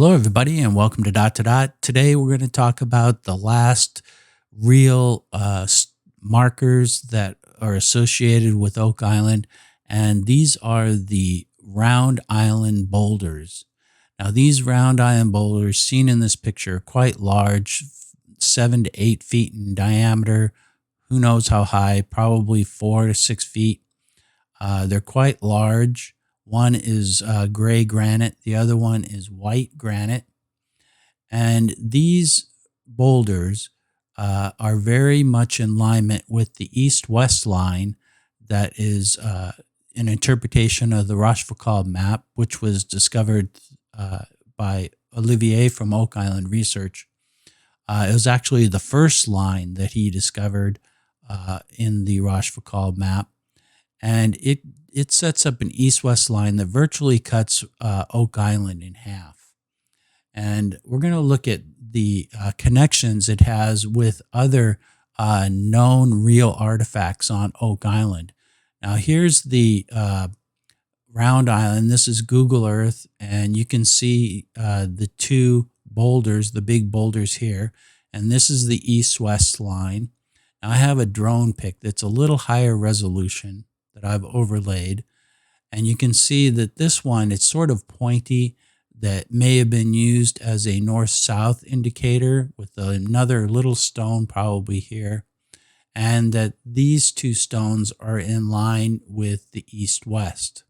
Hello, everybody, and welcome to Dot to Dot. Today, we're going to talk about the last real markers that are associated with Oak Island, and these are the Round Island boulders. Now, these Round Island boulders, seen in this picture, are quite large, 7 to 8 feet in diameter. Who knows how high? Probably 4 to 6 feet. They're quite large. One is gray granite. The other one is white granite. And these boulders are very much in alignment with the east-west line that is an interpretation of the Rochefoucauld map, which was discovered by Olivier from Oak Island Research. It was actually the first line that he discovered in the Rochefoucauld map. And it sets up an east-west line that virtually cuts Oak Island in half. And we're going to look at the connections it has with other known real artifacts on Oak Island. Now, here's the Round Island. This is Google Earth, and you can see the two boulders, the big boulders here. And this is the east-west line. Now, I have a drone pic that's a little higher resolution that I've overlaid. And you can see that this one, it's sort of pointy, that may have been used as a north-south indicator with another little stone probably here. And that these two stones are in line with the east-west.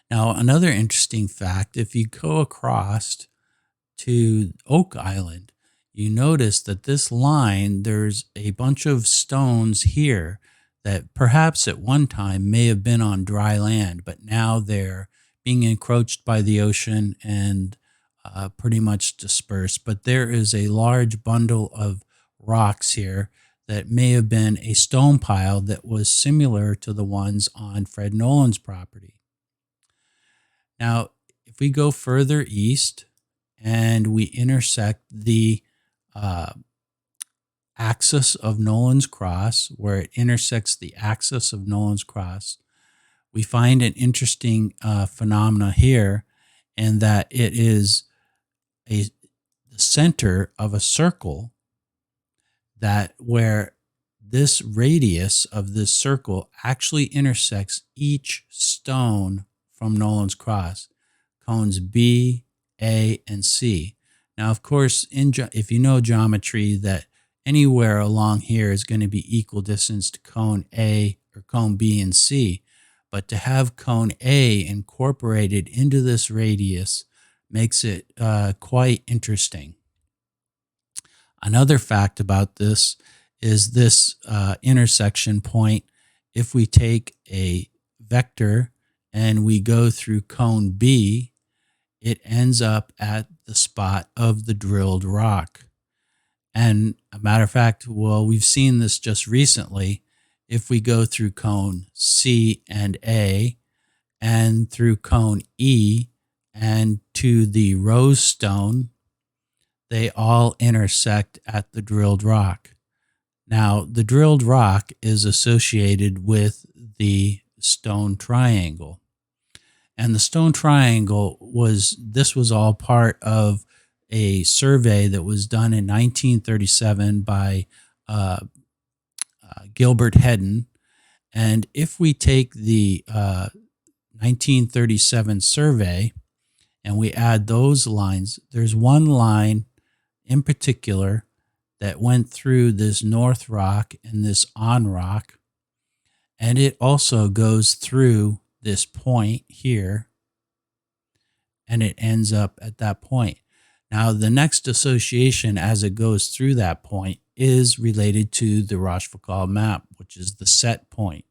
Now, another interesting fact, if you go across to Oak Island, you notice that this line, there's a bunch of stones here that perhaps at one time may have been on dry land, but now they're being encroached by the ocean and pretty much dispersed. But there is a large bundle of rocks here that may have been a stone pile that was similar to the ones on Fred Nolan's property. Now, if we go further east and we intersect the axis of Nolan's Cross, where it intersects the axis of Nolan's Cross, we find an interesting phenomena here, in that it is the center of a circle that where this radius of this circle actually intersects each stone from Nolan's Cross, cones B, A, and C. Now, of course, if you know geometry, that anywhere along here is going to be equal distance to cone A or cone B and C. But to have cone A incorporated into this radius makes it quite interesting. Another fact about this is this intersection point. If we take a vector and we go through cone B, it ends up at the spot of the drilled rock. And a matter of fact, well, we've seen this just recently. If we go through cone C and A and through cone E and to the rose stone, they all intersect at the drilled rock. Now, the drilled rock is associated with the stone triangle. And the stone triangle was all part of a survey that was done in 1937 by Gilbert Hedden. And if we take the 1937 survey and we add those lines, there's one line in particular that went through this north rock and this on rock, and it also goes through this point here, and it ends up at that point. Now, the next association as it goes through that point is related to the Rochefoucauld map, which is the set point.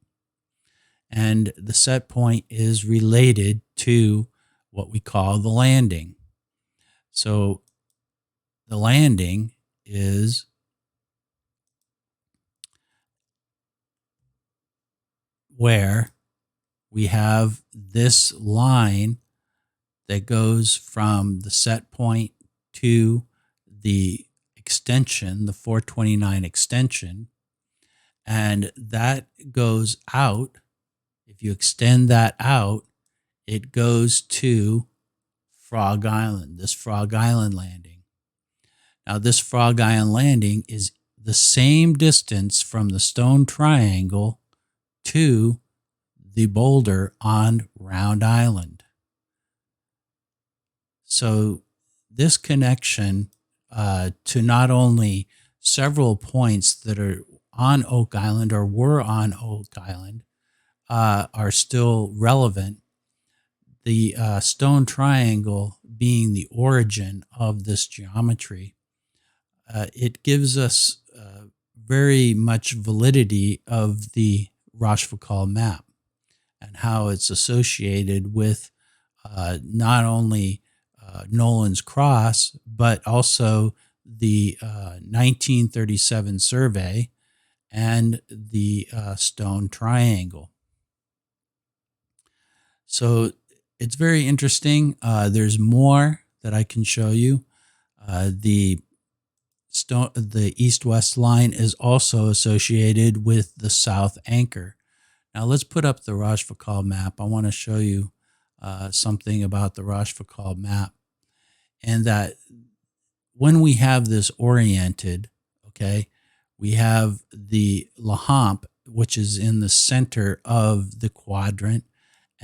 And the set point is related to what we call the landing. So the landing is where we have this line that goes from the set point to the extension, the 429 extension, and that goes out. If you extend that out, it goes to Frog Island, this Frog Island landing. Now, this Frog Island landing is the same distance from the Stone Triangle to the boulder on Round Island. So this connection to not only several points that are on Oak Island or were on Oak Island are still relevant. The Stone Triangle being the origin of this geometry, it gives us very much validity of the Rochefoucauld map and how it's associated with not only Nolan's Cross, but also the 1937 survey and the Stone Triangle. So it's very interesting. There's more that I can show you. The east-west line is also associated with the south anchor. Now let's put up the Rochefoucauld map. I want to show you something about the Rochefoucauld map, and that when we have this oriented, okay, we have the La Hampe, which is in the center of the quadrant,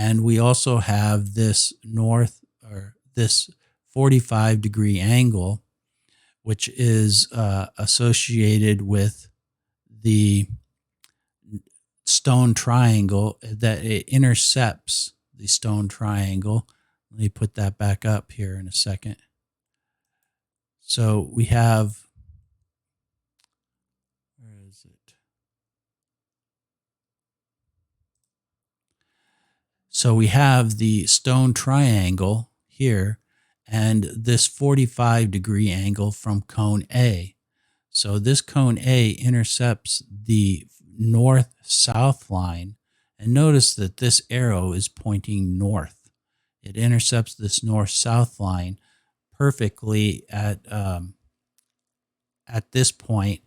and we also have this north, or this 45-degree angle, which is associated with the Stone Triangle, that it intercepts the Stone Triangle. Let me put that back up here in a second. So we have, where is it? So we have the Stone Triangle here and this 45-degree angle from cone A. So this cone A intercepts the north-south line, and notice that this arrow is pointing north. It intercepts this north-south line perfectly at this point,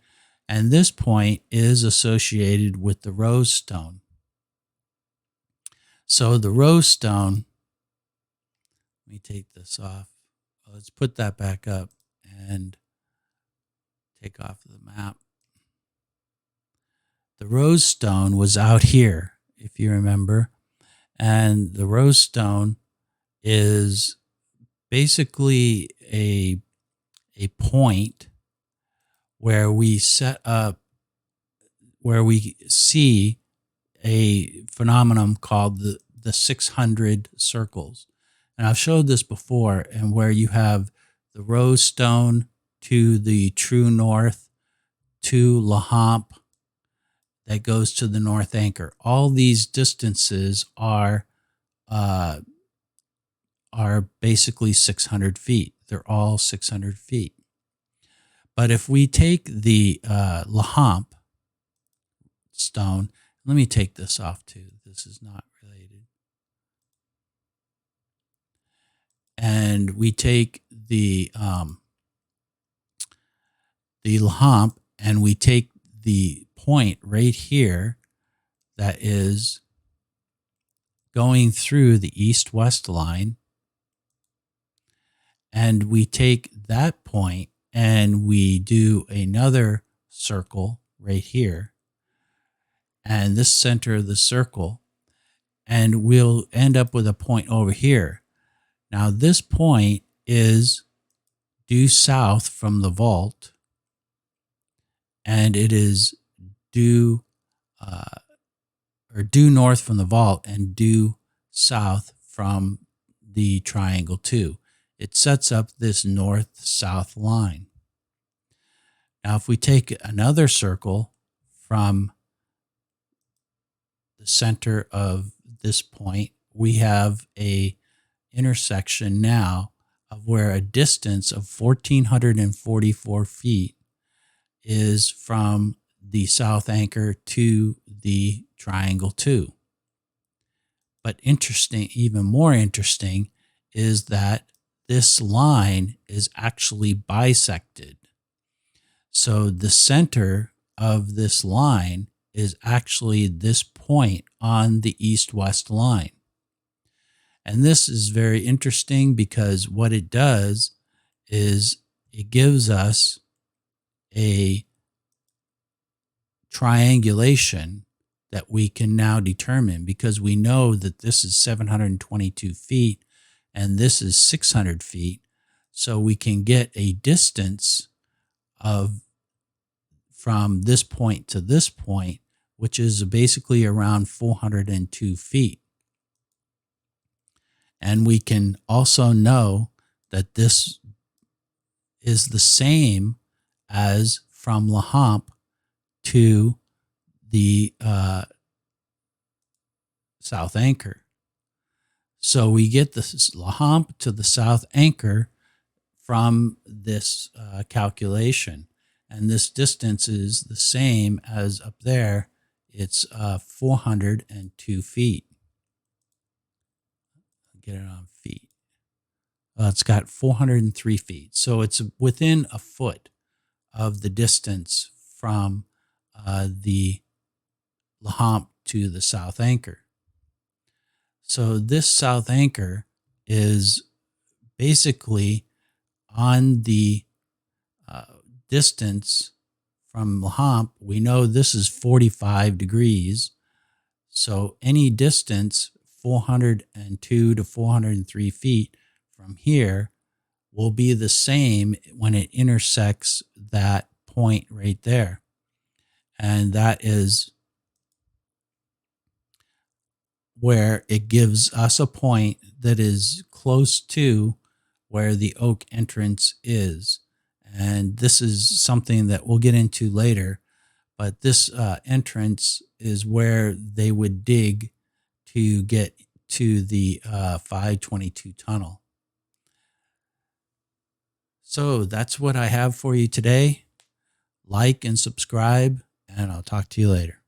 and this point is associated with the rose stone. So the rose stone, let me take this off. Let's put that back up and take off the map. The rose stone was out here, if you remember, and the rose stone is basically a point where we set up, where we see a phenomenon called the 600 circles. And I've showed this before, and where you have the rose stone to the true north, to La Hampe that goes to the north anchor. All these distances are basically 600 feet. They're all 600 feet. But if we take the La Hampe stone, let me take this off too. This is not related. And we take the La Hampe, and we take the point right here that is going through the east-west line, and we take that point and we do another circle right here, and this center of the circle, and we'll end up with a point over here. Now this point is due south from the vault, and it is due north from the vault and due south from the triangle 2. It sets up this north-south line. Now, if we take another circle from the center of this point, we have a intersection now of where a distance of 1,444 feet is from the south anchor to the triangle 2. But interesting, even more interesting, is that this line is actually bisected. So the center of this line is actually this point on the east-west line. And this is very interesting because what it does is it gives us a triangulation that we can now determine, because we know that this is 722 feet and this is 600 feet. So we can get a distance of from this point to this point, which is basically around 402 feet. And we can also know that this is the same as from La Hampe to the South Anchor. So we get the La Hampe to the South Anchor from this calculation. And this distance is the same as up there. It's 402 feet. Get it on feet. It's got 403 feet. So it's within a foot of the distance from the La Hampe to the South Anchor. So this South Anchor is basically on the distance from La Hampe. We know this is 45 degrees. So any distance 402 to 403 feet from here will be the same when it intersects that point right there. And that is where it gives us a point that is close to where the oak entrance is. And this is something that we'll get into later, but this entrance is where they would dig to get to the 522 tunnel. So that's what I have for you today. Like and subscribe, and I'll talk to you later.